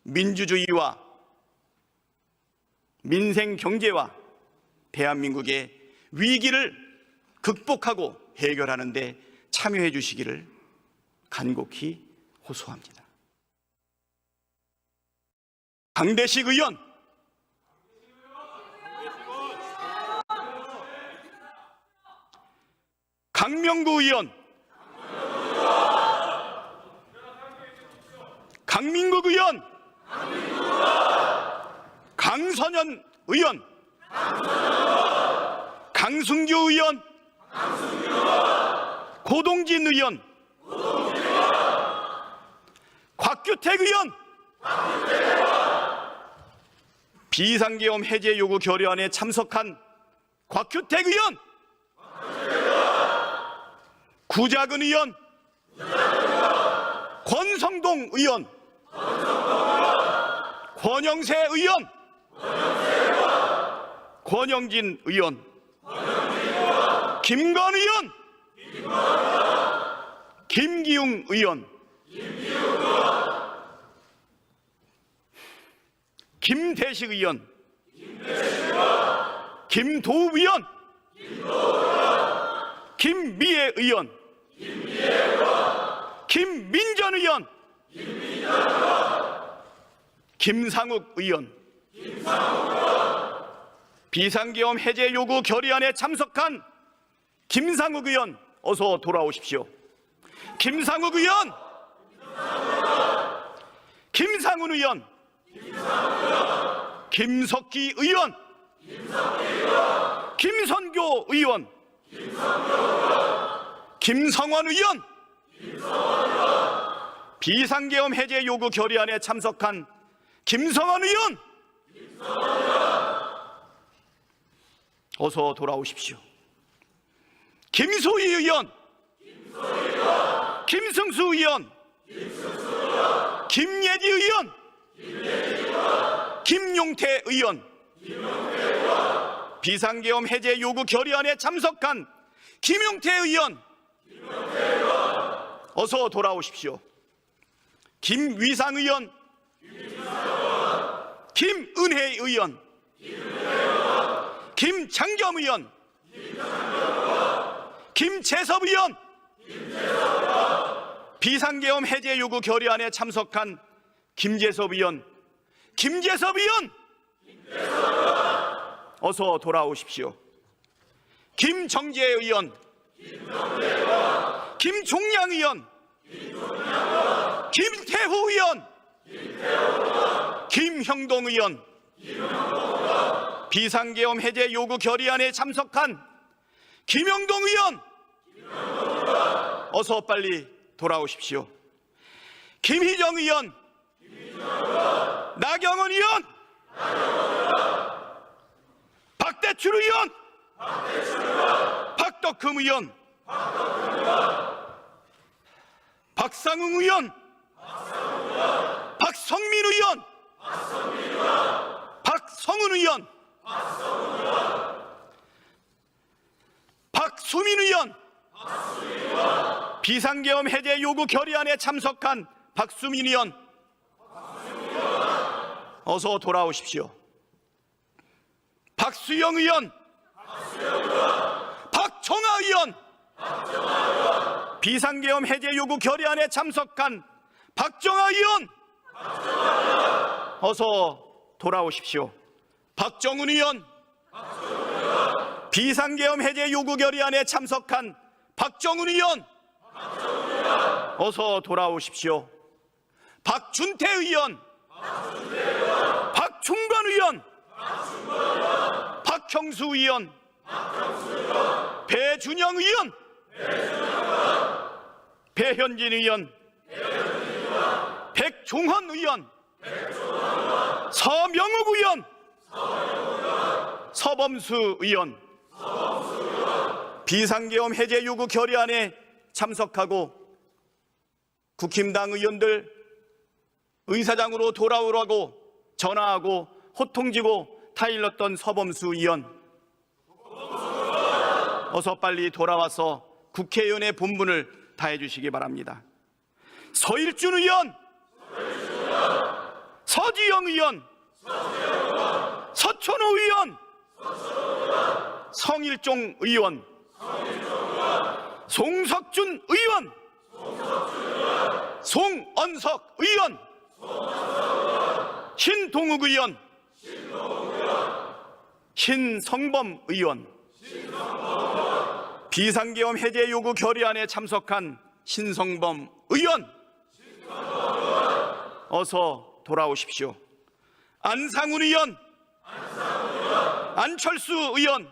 민주주의와 민생 경제와 대한민국의 위기를 극복하고 해결하는 데 참여해 주시기를 간곡히 호소합니다. 강대식 의원, 강명구 의원, 강민국 의원, 강선현 의원, 강승규 의원, 고동진 의원, 곽규택 의원, 비상계엄 해제 요구 결의안에 참석한 곽규택 의원, 구자근 의원, 권성동 의원, 권영세 의원, 권영진 의원, 김건 의원, 김기웅 의원, 김대식 의원, 김도우 의원, 김미애 의원, 김민전 의원, 김상욱 의원, 비상계엄 해제 요구 결의안에 참석한 김상욱 의원, 어서 돌아오십시오. 김상욱 의원, 김상훈 의원, 김석기 의원, 김선교 의원, 김성원 의원, 비상계엄 해제 요구 결의안에 참석한 김성원 의원, 어서 돌아오십시오. 김소희 의원, 김승수 의원, 김예지 의원, 김용태 의원, 비상계엄 해제 요구 결의안에 참석한 김용태 의원, 어서 돌아오십시오. 김위상 의원, 김은혜 의원, 김창겸 의원, 김재섭 의원, 비상계엄 해제 요구 결의안에 참석한 김재섭 의원, 김재섭 의원, 어서 돌아오십시오. 김정재 의원, 김종양 의원, 김태후 의원, 김형동 의원, 비상계엄 해제 요구 결의안에 참석한 김영동 의원, 어서 빨리 돌아오십시오. 김희정 의원, 나경원 의원, 박대출 의원, 박덕흠 의원, 박상웅 의원, 박성민 의원, 박성훈 의원, 박수민 의원, 비상계엄 해제 요구 결의안에 참석한 박수민 의원, 어서 돌아오십시오. 박수영 의원, 박정아 의원, 비상계엄 해제 요구 결의안에 참석한 박정아 의원, 어서 돌아오십시오. 박정훈 의원, 비상계엄 해제 요구 결의안에 참석한 박정훈 의원, 어서 돌아오십시오. 박준태 의원, 박충건 의원, 박형수 의원, 배준영 의원, 배현진 의원, 백종헌 의원, 서명욱 의원, 서범수 의원, 비상계엄 해제 요구 결의안에 참석하고 국힘당 의원들 의사장으로 돌아오라고 전화하고 호통지고 타일렀던 서범수 의원, 어서 빨리 돌아와서 국회의원의 본분을 다해 주시기 바랍니다. 서일준 의원, 서정훈 서지영 의원, 서천호 의원, 성일종 의원, 송석준 의원, 송언석 의원, 신동욱 의원, 신성범 의원, 비상계엄 해제 요구 결의안에 참석한 신성범 의원, 어서 돌아오십시오. 안상훈 의원, 안철수 의원,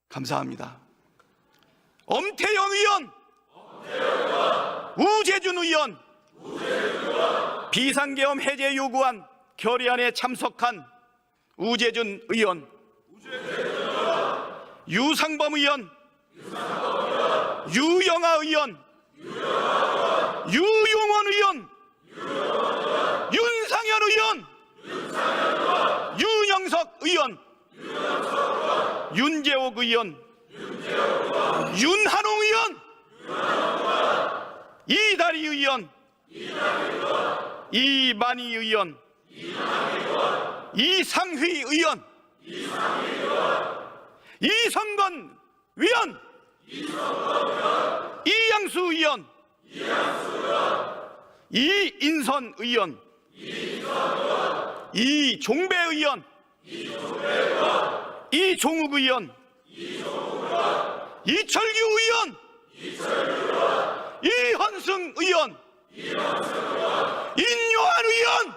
감사합니다. 엄태영 의원, 우재준 의원, 비상계엄 해제 요구안 결의안에 참석한 우재준 의원, 유상범 의원, 유영아 의원, 유용원 의원, 윤상현 의원, 윤영석 의원, 윤재옥 의원, 윤한홍 의원, 이다리 의원, 이만희 의원, 이상휘 의원, 이성건 의원, 이양수 의원, 이인선 의원, 이종배 의원, 이종욱 의원, 이철규 의원, 이헌승 의원, 인요한 의원,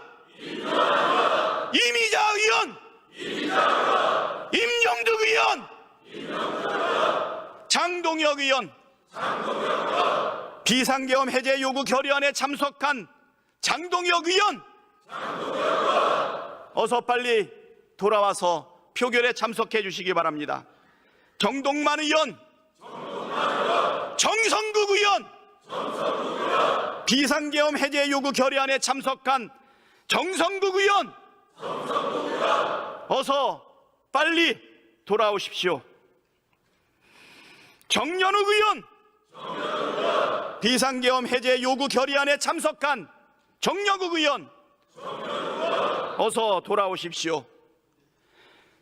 이미자 의원, 임영득 의원, 장동혁 의원, 비상계엄 해제 요구 결의안에 참석한 장동혁 의원, 어서 빨리 돌아와서 표결에 참석해 주시기 바랍니다. 정동만 의원, 정성국 의원, 비상계엄 해제 요구 결의안에 참석한 정성국 의원, 어서 빨리 돌아오십시오. 정연욱 의원, 비상계엄 해제 요구 결의안에 참석한 정연욱 의원, 어서 돌아오십시오.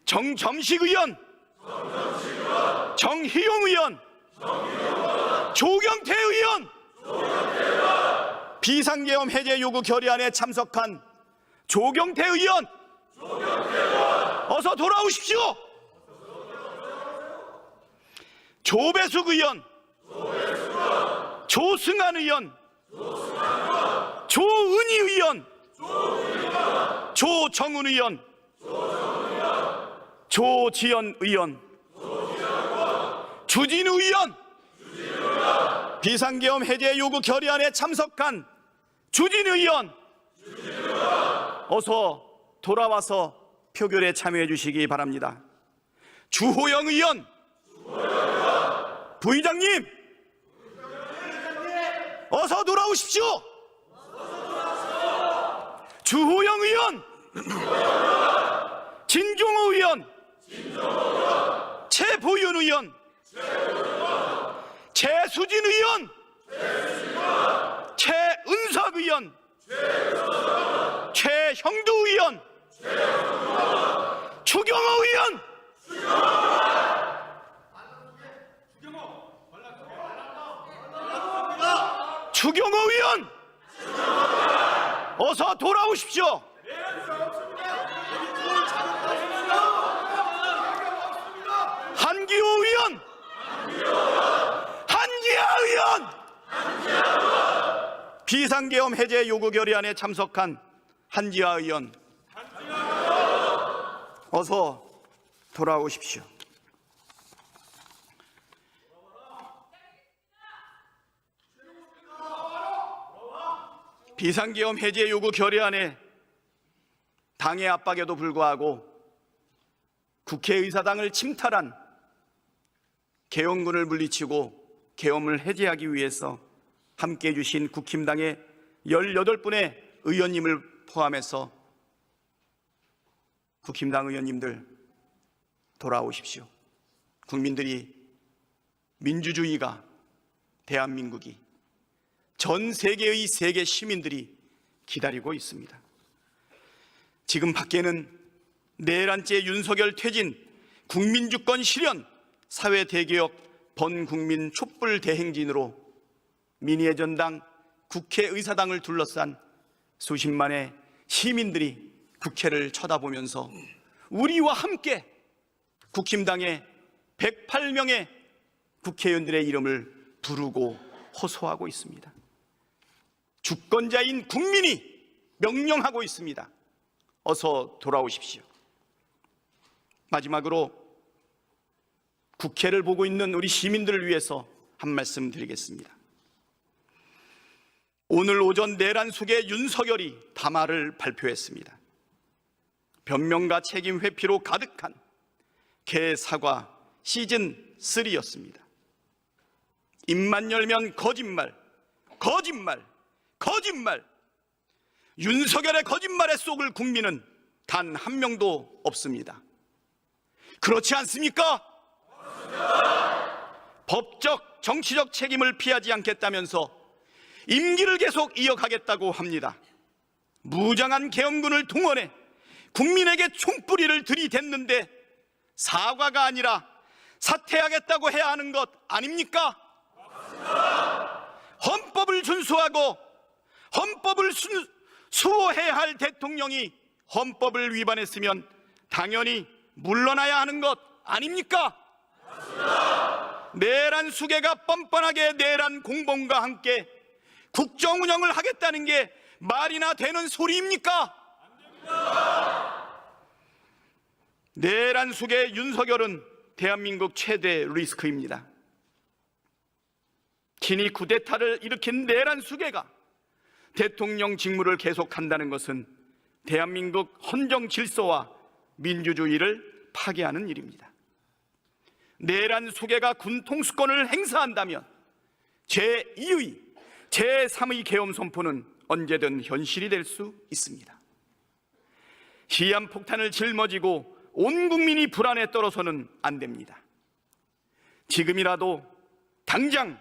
정점식 의원, 정희용 의원, 조경태 의원, 비상계엄 해제 요구 결의안에 참석한 조경태 의원, 어서 돌아오십시오. 조배숙 의원, 조승환 의원, 조은희 의원, 조정훈 의원, 조지연 의원, 주진우 의원, 비상계엄 해제 요구 결의안에 참석한 주진우 의원, 어서 돌아와서 표결에 참여해 주시기 바랍니다. 주호영 의원, 부의장님, 어서 돌아오십시오. 주호영 의원, 진종호 의원, 최보윤 의원, 최수진 의원, 최은석 의원, 최형두 의원, 추경호 의원, 추경호 의원, 어서 돌아오십시오. 한기호 의원, 한기하 의원, 비상계엄 해제 요구 결의안에 참석한 한지하 의원, 어서 돌아오십시오. 비상계엄 해제 요구 결의안에 당의 압박에도 불구하고 국회의사당을 침탈한 계엄군을 물리치고 계엄을 해제하기 위해서 함께해 주신 국힘당의 18분의 의원님을 포함해서 국힘당 의원님들 돌아오십시오. 국민들이 민주주의가 대한민국이, 전 세계의 세계 시민들이 기다리고 있습니다. 지금 밖에는 내란죄 윤석열 퇴진, 국민주권 실현, 사회대개혁, 번국민 촛불 대행진으로 민의의 전당, 국회의사당을 둘러싼 수십만의 시민들이 국회를 쳐다보면서 우리와 함께 국힘당의 108명의 국회의원들의 이름을 부르고 호소하고 있습니다. 주권자인 국민이 명령하고 있습니다. 어서 돌아오십시오. 마지막으로 국회를 보고 있는 우리 시민들을 위해서 한 말씀 드리겠습니다. 오늘 오전 내란 속에 윤석열이 담화를 발표했습니다. 변명과 책임 회피로 가득한 개사과 시즌3였습니다. 입만 열면 거짓말, 거짓말, 거짓말. 윤석열의 거짓말에 속을 국민은 단 한 명도 없습니다. 그렇지 않습니까? 법적, 정치적 책임을 피하지 않겠다면서 임기를 계속 이어가겠다고 합니다. 무장한 계엄군을 동원해 국민에게 총뿌리를 들이댔는데 사과가 아니라 사퇴하겠다고 해야 하는 것 아닙니까? 헌법을 준수하고 헌법을 수호해야 할 대통령이 헌법을 위반했으면 당연히 물러나야 하는 것 아닙니까? 내란 수괴가 뻔뻔하게 내란 공범과 함께 국정 운영을 하겠다는 게 말이나 되는 소리입니까? 내란 수괴 윤석열은 대한민국 최대 리스크입니다. 친이 쿠데타를 일으킨 내란 수괴가 대통령 직무를 계속한다는 것은 대한민국 헌정 질서와 민주주의를 파괴하는 일입니다. 내란 수괴가 군 통수권을 행사한다면 제2의, 제3의 계엄 선포는 언제든 현실이 될 수 있습니다. 시한폭탄을 짊어지고 온 국민이 불안에 떨어서는 안 됩니다. 지금이라도 당장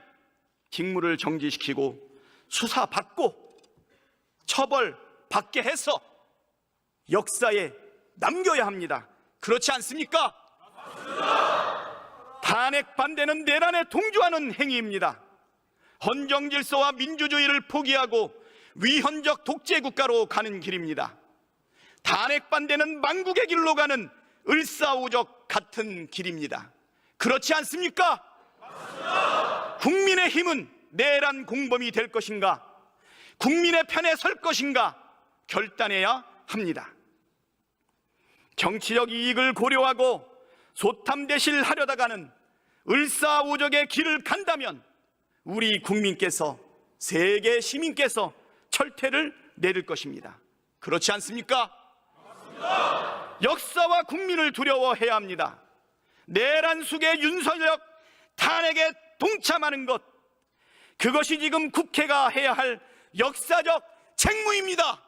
직무를 정지시키고 수사받고 처벌받게 해서 역사에 남겨야 합니다. 그렇지 않습니까? 탄핵 반대는 내란에 동조하는 행위입니다. 헌정 질서와 민주주의를 포기하고 위헌적 독재 국가로 가는 길입니다. 탄핵 반대는 망국의 길로 가는 을사오적 같은 길입니다. 그렇지 않습니까? 국민의힘은 내란 공범이 될 것인가, 국민의 편에 설 것인가 결단해야 합니다. 정치적 이익을 고려하고 소탐대실하려다가는 을사오적의 길을 간다면 우리 국민께서, 세계 시민께서 철퇴를 내릴 것입니다. 그렇지 않습니까? 맞습니다. 역사와 국민을 두려워해야 합니다. 내란 속의 윤석열 탄핵에 동참하는 것, 그것이 지금 국회가 해야 할 역사적 책무입니다.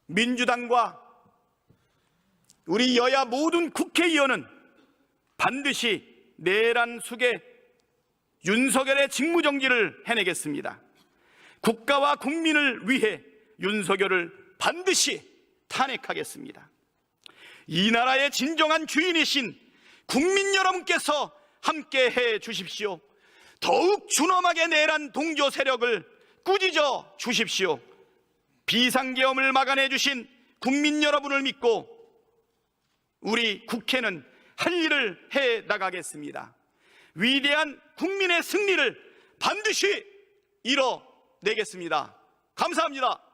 민주당과 우리 여야 모든 국회의원은 반드시 내란 속의 윤석열의 직무정지를 해내겠습니다. 국가와 국민을 위해 윤석열을 반드시 탄핵하겠습니다. 이 나라의 진정한 주인이신 국민 여러분께서 함께 해 주십시오. 더욱 준엄하게 내란 동조 세력을 꾸짖어 주십시오. 비상계엄을 막아내 주신 국민 여러분을 믿고 우리 국회는 할 일을 해 나가겠습니다. 위대한 국민의 승리를 반드시 이뤄내겠습니다. 감사합니다.